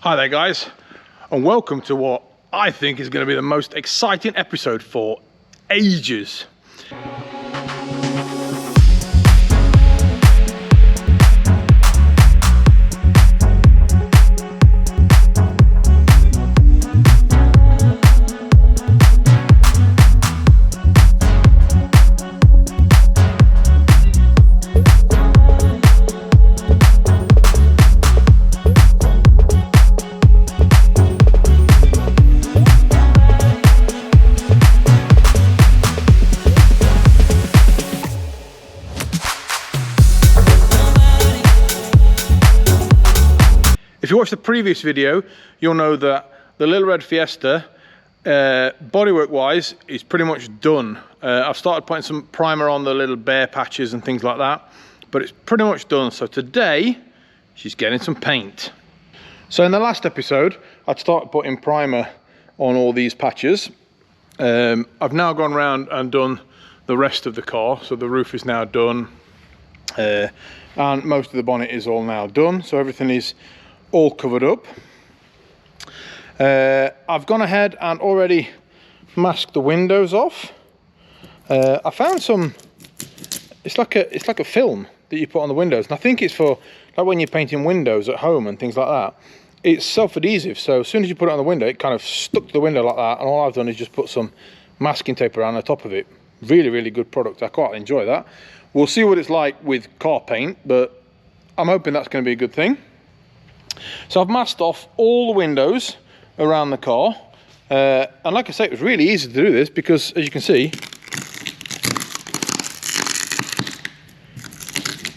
Hi there guys, and welcome to what I think is going to be the most exciting episode for ages. If you watched the previous video, you'll know that the Little Red Fiesta, bodywork wise, is pretty much done. I've started putting some primer on the little bare patches and things like that, but it's pretty much done. So today, she's getting some paint. So in the last episode, I'd started putting primer on all these patches. I've now gone around and done the rest of the car. So the roof is now done, and most of the bonnet is all now done. So everything is all covered up. I've gone ahead and already masked the windows off. I found some, it's like a film that you put on the windows, and I think it's for like when you're painting windows at home and things like that. It's self-adhesive, so as soon as you put it on the window, it kind of stuck to the window like that, and all I've done is just put some masking tape around the top of it. Really good product. I quite enjoy that. We'll see what it's like with car paint, but I'm hoping that's going to be a good thing. So I've masked off all the windows around the car, and like I say, it was really easy to do this because, as you can see,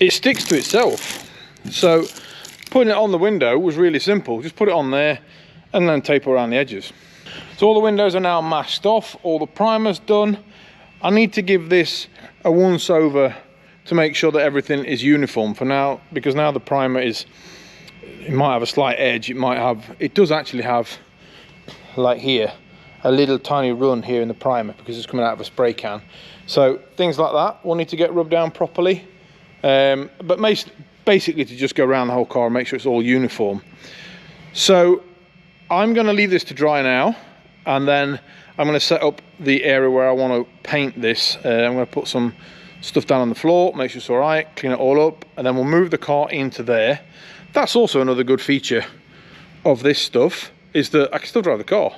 it sticks to itself. So putting it on the window was really simple. Just put it on there and then tape around the edges. So all the windows are now masked off, all the primer's done. I need to give this a once over to make sure that everything is uniform for now, because now the primer is, it might have a slight edge, it does actually have, like here, a little tiny run here in the primer because it's coming out of a spray can. So things like that will need to get rubbed down properly, but basically to just go around the whole car and make sure it's all uniform. So I'm going to leave this to dry now, and then I'm going to set up the area where I want to paint this. I'm going to put some stuff down on the floor, make sure it's all right, clean it all up, and then we'll move the car into there. That's also another good feature of this stuff, is that I can still drive the car.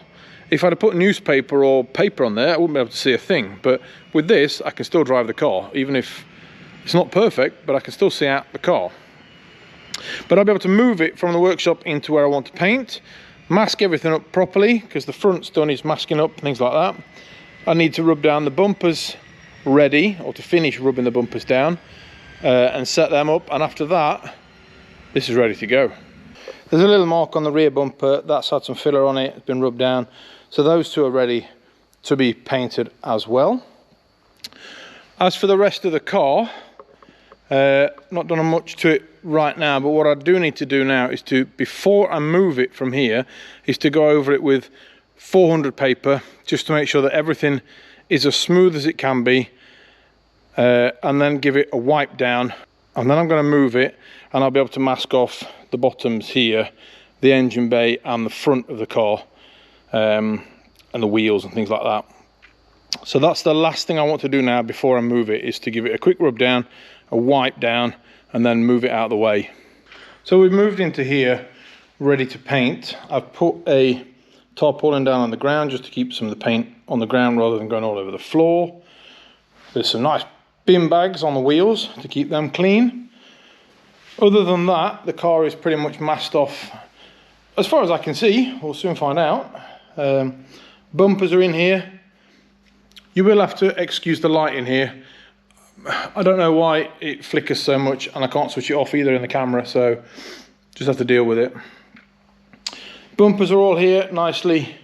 If I'd have put newspaper or paper on there, I wouldn't be able to see a thing. But with this, I can still drive the car, even if it's not perfect, but I can still see out the car. But I'll be able to move it from the workshop into where I want to paint, mask everything up properly, because the front's done is masking up, things like that. I need to rub down the bumpers ready, or to finish rubbing the bumpers down, and set them up, and after that, this is ready to go. There's a little mark on the rear bumper that's had some filler on it, it's been rubbed down, so those two are ready to be painted as well. As for the rest of the car, not done much to it right now, but what I do need to do now is to, before I move it from here, is to go over it with 400 paper, just to make sure that everything is as smooth as it can be, and then give it a wipe down, and then I'm going to move it, and I'll be able to mask off the bottoms here, the engine bay and the front of the car, and the wheels and things like that. So that's the last thing I want to do now before I move it, is to give it a quick rub down, a wipe down, and then move it out of the way. So we've moved into here ready to paint. I've put a tarpaulin down on the ground just to keep some of the paint on the ground rather than going all over the floor. There's some nice bin bags on the wheels to keep them clean. Other than that, the car is pretty much masked off as far as I can see. We'll soon find out. Bumpers are in here. You will have to excuse the light in here. I don't know why it flickers so much, and I can't switch it off either in the camera, so just have to deal with it. Bumpers are all here nicely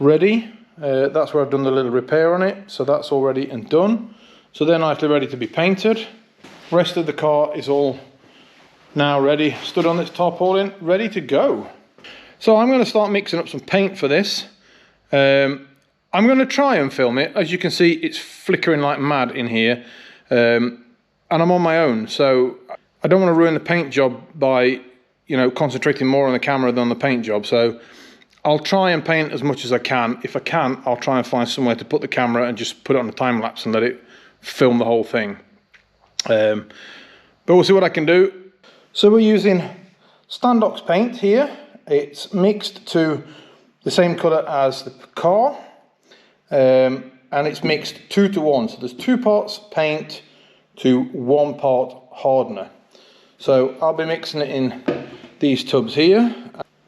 ready. That's where I've done the little repair on it, so that's all ready and done. So they're nicely ready to be painted. Rest of the car is all now ready, stood on this tarpaulin, ready to go. So I'm going to start mixing up some paint for this. I'm going to try and film it. As you can see, it's flickering like mad in here, and I'm on my own, so I don't want to ruin the paint job by you know, concentrating more on the camera than on the paint job. So I'll try and paint as much as I can. If I can't, I'll try and find somewhere to put the camera and just put it on a time lapse and let it film the whole thing. But we'll see what I can do. So we're using Standox paint here. It's mixed to the same colour as the car, and it's mixed 2 to 1. So there's 2 parts paint to 1 part hardener. So I'll be mixing it in these tubs here.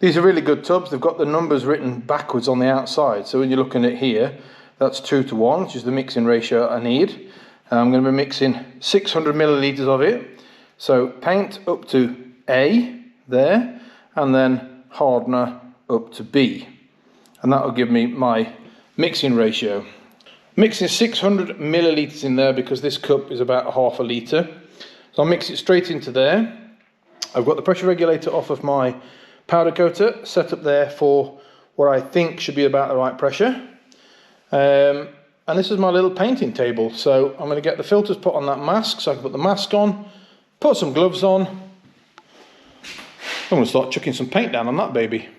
These are really good tubs. They've got the numbers written backwards on the outside. So when you're looking at here, that's 2 to 1, which is the mixing ratio I need. And I'm going to be mixing 600 millilitres of it. So paint up to A there, and then hardener up to B. And that will give me my mixing ratio. Mixing 600 millilitres in there because this cup is about half a litre. So I'll mix it straight into there. I've got the pressure regulator off of my powder coater set up there for what I think should be about the right pressure. And this is my little painting table. So I'm going to get the filters put on that mask so I can put the mask on, put some gloves on. I'm going to start chucking some paint down on that baby.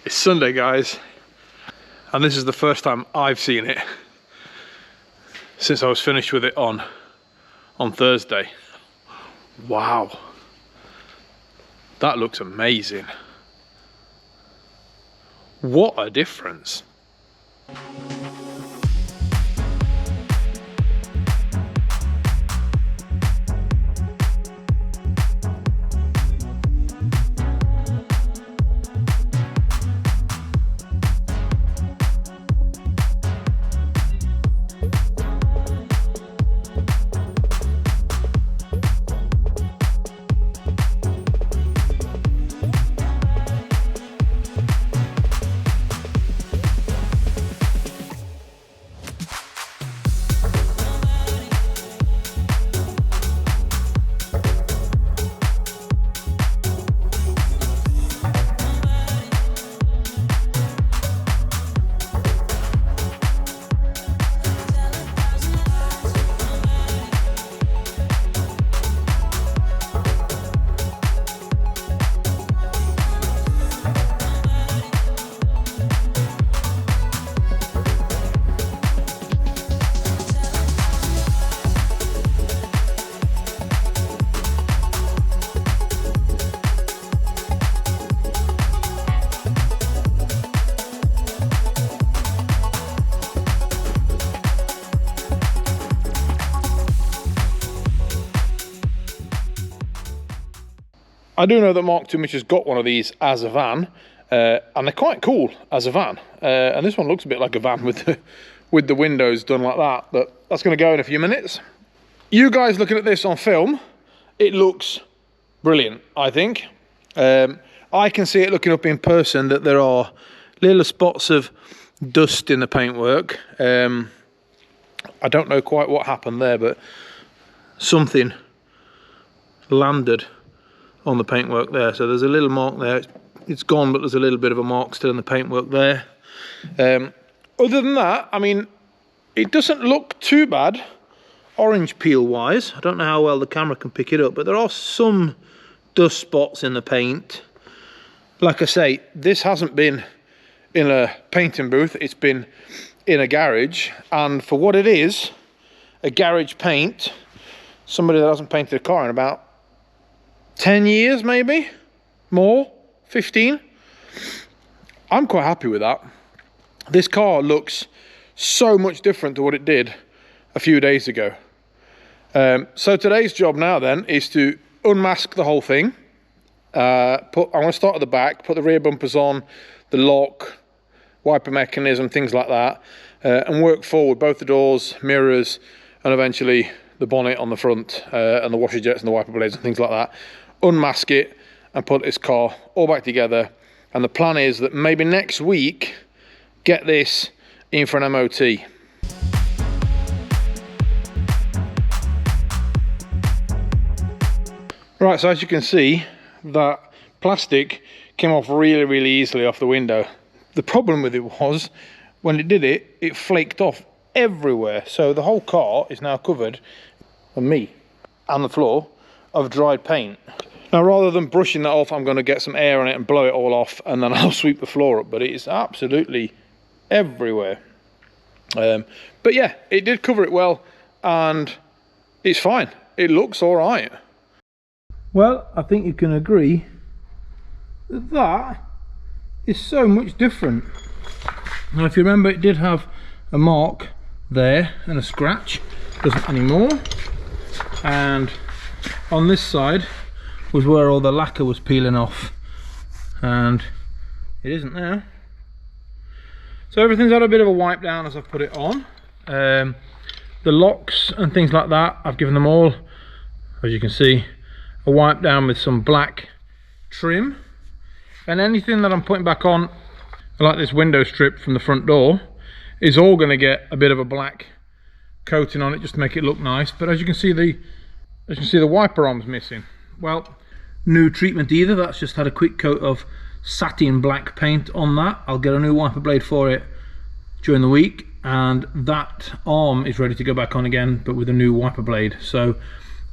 It's Sunday, guys, and this is the first time I've seen it since I was finished with it on Thursday. Wow, that looks amazing. What a difference. I do know that Mark Too Much has got one of these as a van, and they're quite cool as a van. And this one looks a bit like a van with the windows done like that, but that's going to go in a few minutes. You guys looking at this on film, it looks brilliant, I think. I can see it looking up in person that there are little spots of dust in the paintwork. I don't know quite what happened there, but something landed on the paintwork there. So there's a little mark there. It's gone, but there's a little bit of a mark still in the paintwork there. Other than that, I mean, it doesn't look too bad orange peel wise. I don't know how well the camera can pick it up, but there are some dust spots in the paint. Like I say, this hasn't been in a painting booth, it's been in a garage, and for what it is, a garage paint, somebody that hasn't painted a car in about 10 years maybe, more, 15. I'm quite happy with that. This car looks so much different to what it did a few days ago. So today's job now then is to unmask the whole thing. I want to start at the back, put the rear bumpers on, the lock, wiper mechanism, things like that, and work forward both the doors, mirrors, and eventually the bonnet on the front, and the washer jets and the wiper blades and things like that. Unmask it and put this car all back together, and the plan is that maybe next week get this in for an MOT. Right, so as you can see, that plastic came off really easily off the window. The problem with it was, when it did it, it flaked off everywhere. So the whole car is now covered, and me, and the floor, of dried paint. Now rather than brushing that off, I'm going to get some air on it and blow it all off, and then I'll sweep the floor up, but it is absolutely everywhere. But yeah, it did cover it well, and it's fine. It looks all right. Well, I think you can agree that that is so much different. Now if you remember, it did have a mark there and a scratch, doesn't anymore, and on this side was where all the lacquer was peeling off, and it isn't now. So everything's had a bit of a wipe down as I've put it on. The locks and things like that, I've given them all, as you can see, a wipe down with some black trim, and anything that I'm putting back on, like this window strip from the front door, is all going to get a bit of a black coating on it just to make it look nice. But as you can see, the wiper arm's missing. Well, no treatment either, that's just had a quick coat of satin black paint on that. I'll get a new wiper blade for it during the week, and that arm is ready to go back on again, but with a new wiper blade. So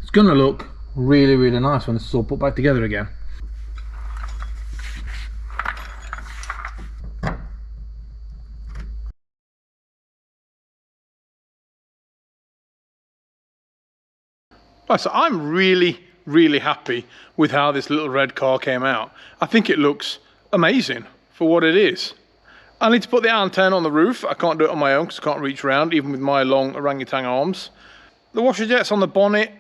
it's going to look really nice when this is all put back together again. Right, so I'm really happy with how this little red car came out. I think it looks amazing for what it is. I need to put the antenna on the roof. I can't do it on my own because I can't reach around, even with my long orangutan arms. The washer jets on the bonnet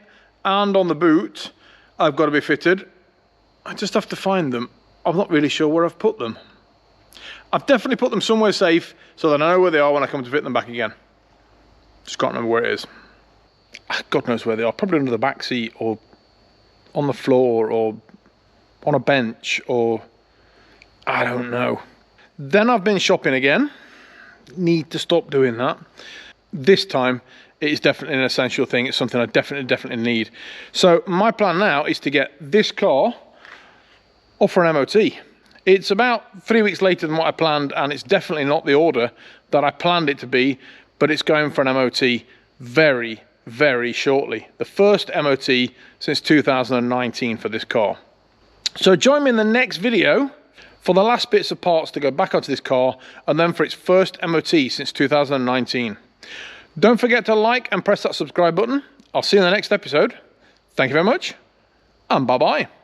and on the boot I've got to be fitted. I just have to find them. I'm not really sure where I've put them. I've definitely put them somewhere safe so that I know where they are when I come to fit them back again. Just can't remember where it is. God knows where they are. Probably under the back seat, or on the floor, or on a bench, or I don't know. Then I've been shopping again. Need to stop doing that. This time it is definitely an essential thing. It's something I definitely need. So my plan now is to get this car off for an MOT. It's about 3 weeks later than what I planned, and it's definitely not the order that I planned it to be, but it's going for an MOT very shortly. The first MOT since 2019 for this car. So join me in the next video for the last bits of parts to go back onto this car, and then for its first MOT since 2019. Don't forget to like and press that subscribe button. I'll see you in the next episode. Thank you very much, and bye-bye.